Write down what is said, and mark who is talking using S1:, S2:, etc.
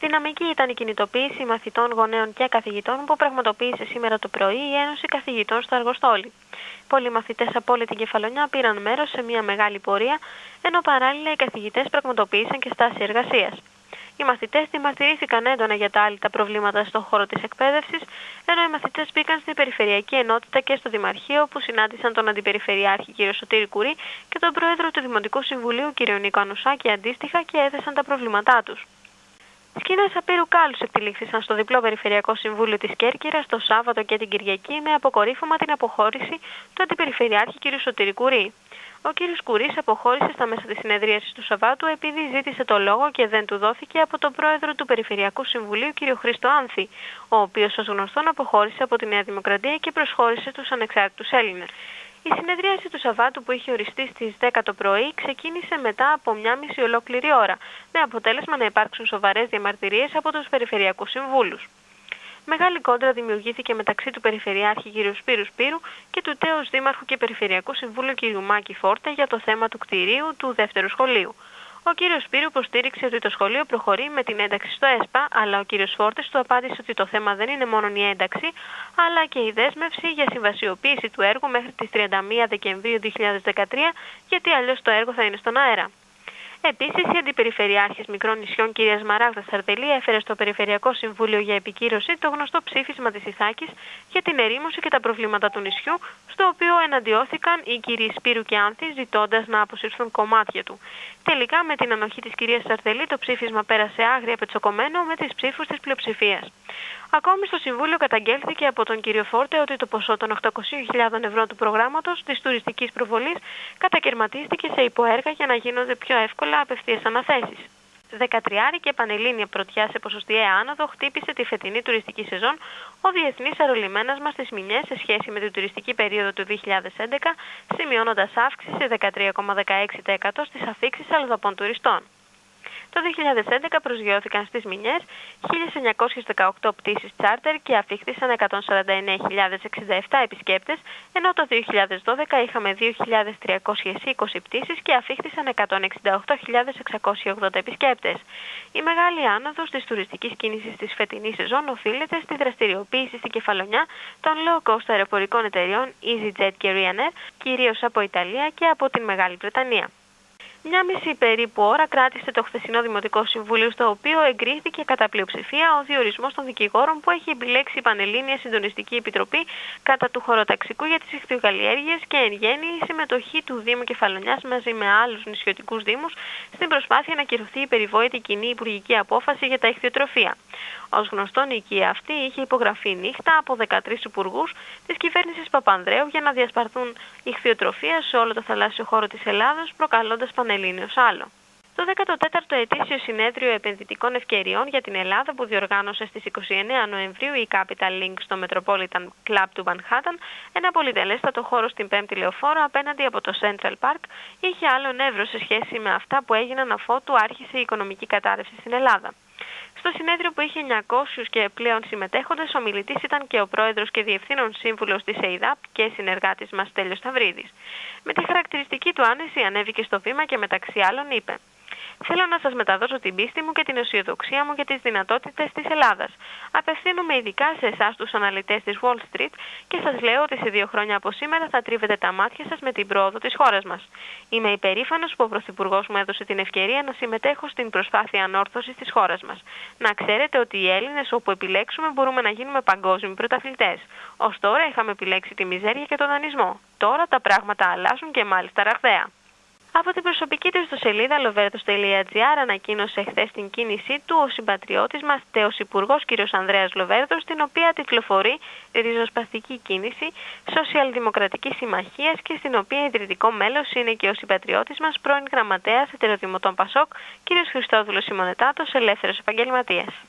S1: Δυναμική ήταν η κινητοποίηση μαθητών, γονέων και καθηγητών που πραγματοποίησε σήμερα το πρωί η Ένωση Καθηγητών στο Αργοστόλι. Πολλοί μαθητές από όλη την Κεφαλονιά πήραν μέρος σε μια μεγάλη πορεία, ενώ παράλληλα οι καθηγητές πραγματοποίησαν και στάση εργασίας. Οι μαθητές διαμαρτυρήθηκαν έντονα για τα άλυτα προβλήματα στον χώρο της εκπαίδευσης, ενώ οι μαθητές μπήκαν στην Περιφερειακή Ενότητα και στο Δημαρχείο, που συνάντησαν τον Αντιπεριφερειάρχη κ. Σωτήρη Κουρί και τον Πρόεδρο του Δημοτικού Συμβουλίου κ. Νίκο Ανουσάκη αντίστοιχα και έθεσαν τα προβλήματά τους. Σκηνές απείρου κάλους εκτελήχθησαν στο διπλό Περιφερειακό Συμβούλιο της Κέρκυρας το Σάββατο και την Κυριακή, με αποκορύφωμα την αποχώρηση του Αντιπεριφερειάρχη κ. Σωτήρη Κουρί. Ο κ. Κουρής αποχώρησε στα μέσα της συνεδρίασης του Σαββάτου επειδή ζήτησε το λόγο και δεν του δόθηκε από τον Πρόεδρο του Περιφερειακού Συμβουλίου κ. Χρήστο Άνθη, ο οποίος ως γνωστόν αποχώρησε από τη Νέα Δημοκρατία και προσχώρησε στους ανεξάρτητους Έλληνες. Η συνεδρίαση του Σαββάτου, που είχε οριστεί στις 10 το πρωί, ξεκίνησε μετά από μια μισή ολόκληρη ώρα, με αποτέλεσμα να υπάρξουν σοβαρές διαμαρτυρίες από τους περιφερειακούς συμβούλους. Μεγάλη κόντρα δημιουργήθηκε μεταξύ του Περιφερειάρχη κ. Σπύρου Σπύρου και του τέως Δήμαρχου και Περιφερειακού Συμβούλου κ. Μάκη Φόρτε για το θέμα του κτηρίου του δεύτερου σχολείου. Ο κ. Σπύρου υποστήριξε ότι το σχολείο προχωρεί με την ένταξη στο ΕΣΠΑ, αλλά ο κ. Φόρτες του απάντησε ότι το θέμα δεν είναι μόνο η ένταξη, αλλά και η δέσμευση για συμβασιοποίηση του έργου μέχρι τις 31 Δεκεμβρίου 2013, γιατί αλλιώς το έργο θα είναι στον αέρα. Επίσης, η Αντιπεριφερειάρχης Μικρών Νησιών κ. Σμαράγδα Σαρδελή έφερε στο Περιφερειακό Συμβούλιο για επικύρωση το γνωστό ψήφισμα της Ιθάκης για την ερήμωση και τα προβλήματα του νησιού, στο οποίο εναντιώθηκαν οι κ. Σπύρου και Άνθη, ζητώντας να αποσυρθούν κομμάτια του. Τελικά, με την ανοχή της κυρίας Σαρδελή, το ψήφισμα πέρασε άγρια πετσοκομμένο με τις ψήφους της πλειοψηφίας. Ακόμη στο Συμβούλιο καταγγέλθηκε από τον κύριο Φόρτε ότι το ποσό των 800.000 ευρώ του προγράμματος της τουριστικής προβολής κατακαιρματίστηκε σε υποέργα για να γίνονται πιο εύκολα απευθείας αναθέσεις. 13 και πανελλήνια πρωτιά σε ποσοστιαία άνοδο χτύπησε τη φετινή τουριστική σεζόν ο διεθνής αερολιμένας μας στις Μηνιές σε σχέση με την τουριστική περίοδο του 2011, σημειώνοντας αύξηση 13,16% στις αφίξεις αλλοδαπών τουριστών. Το 2011 προσγειώθηκαν στις Μηνιές 1.918 πτήσεις τσάρτερ και αφήχθησαν 149.067 επισκέπτες, ενώ το 2012 είχαμε 2.320 πτήσεις και αφήχθησαν 168.680 επισκέπτες. Η μεγάλη άνοδος της τουριστικής κίνησης της φετινής σεζόν οφείλεται στη δραστηριοποίηση στην Κεφαλονιά των low-cost αεροπορικών εταιριών EasyJet και Ryanair, κυρίως από Ιταλία και από την Μεγάλη Βρετανία. Μια μισή περίπου ώρα κράτησε το χθεσινό Δημοτικό Συμβούλιο, στο οποίο εγκρίθηκε κατά πλειοψηφία ο διορισμός των δικηγόρων που έχει επιλέξει η Πανελλήνια Συντονιστική Επιτροπή κατά του χωροταξικού για τις ιχθυοκαλλιέργειες και εν γέννη η συμμετοχή του Δήμου Κεφαλονιάς μαζί με άλλους νησιωτικούς δήμους στην προσπάθεια να κυρωθεί η περιβόητη κοινή υπουργική απόφαση για τα ιχθυοτροφία. Ως γνωστόν, η οικία αυτή είχε υπογραφεί νύχτα από 13 υπουργούς της κυβέρνησης Παπανδρέου για να διασπαρθούν ιχθυοτροφία σε όλο το θαλάσσιο χώρο της Ελλάδος, προκαλώντας πανελλήνιος άλλο. Το 14ο ετήσιο συνέδριο επενδυτικών ευκαιριών για την Ελλάδα, που διοργάνωσε στις 29 Νοεμβρίου η Capital Link στο Metropolitan Club του Manhattan, ένα πολυτελέστατο χώρο στην 5η Λεωφόρο απέναντι από το Central Park, είχε άλλον εύρος σε σχέση με αυτά που έγιναν αφότου άρχισε η οικονομική κατάρρευση στην Ελλάδα. Στο συνέδριο, που είχε 900 και πλέον συμμετέχοντες, ομιλητής ήταν και ο πρόεδρος και διευθύνων σύμβουλος της ΕΙΔΑΠ και συνεργάτης μας Τέλειος Σταυρίδης. Με τη χαρακτηριστική του άνεση ανέβηκε στο βήμα και μεταξύ άλλων είπε: «Θέλω να σας μεταδώσω την πίστη μου και την αισιοδοξία μου για τις δυνατότητες της Ελλάδας. Απευθύνομαι ειδικά σε εσάς τους αναλυτές της Wall Street και σας λέω ότι σε 2 χρόνια από σήμερα θα τρίβετε τα μάτια σας με την πρόοδο της χώρας μας. Είμαι υπερήφανος που ο Πρωθυπουργός μου έδωσε την ευκαιρία να συμμετέχω στην προσπάθεια ανόρθωσης της χώρας μας. Να ξέρετε ότι οι Έλληνες, όπου επιλέξουμε, μπορούμε να γίνουμε παγκόσμιοι πρωταθλητές. Ως τώρα είχαμε επιλέξει τη μιζέρια και τον δανεισμό. Τώρα τα πράγματα αλλάζουν και μάλιστα ραγδαία». Από την προσωπική του ιστοσελίδα loverdos.gr ανακοίνωσε χθες την κίνησή του ο συμπατριώτης μας τέος υπουργός κ. Ανδρέας Λοβέρδος, στην οποία τυφλοφορεί ριζοσπαστική κίνηση Σοσιαλδημοκρατικής Συμμαχίας και στην οποία ιδρυτικό μέλος είναι και ο συμπατριώτης μας πρώην γραμματέας Ετεροδημοτών Πασόκ κ. Χριστόδουλος Σιμονετάτος, ελεύθερος επαγγελματίας.